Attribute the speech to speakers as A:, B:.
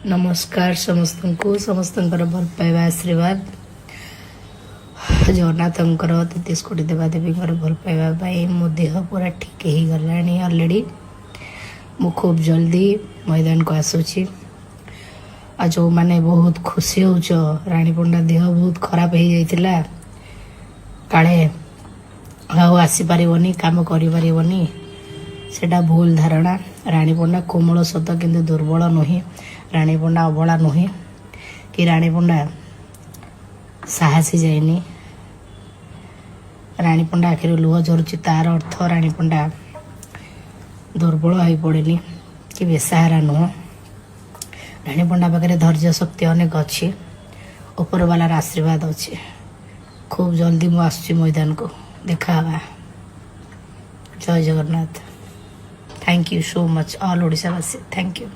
A: नमस्कार समस्त को समस्त भल पाइबा आशीर्वाद जगन्नाथ 33 कोटी देवादेवी भल पाइबा मो देह पूरा ठीक ही गला ऑलरेडी मु खूब जल्दी मैदान को आसूची आ जो माने बहुत खुशी हो रानी पंडा देह बहुत खराब हो जाइतिला काले आसीपारनी काम करें सेटा भूल धारणा रानी पंडा कोमल सत किंतु दुर्बल नुहे रानी पंडा अबला नुहे कि रानी पंडा साहसी जाइनी रानी पंडा आखिर लुह झरुची तार अर्थ रानी पंडा दुर्बल हो पड़ेनी कि बेसहारा नुह रानी पंडा पाखे धैर्य शक्ति अनेक अच्छी ऊपर वालार आशीर्वाद अच्छे खूब जल्दी मु आसुची मैदान को देखा जय Jagannath thank you so much all ओडिशावासी थैंक यू।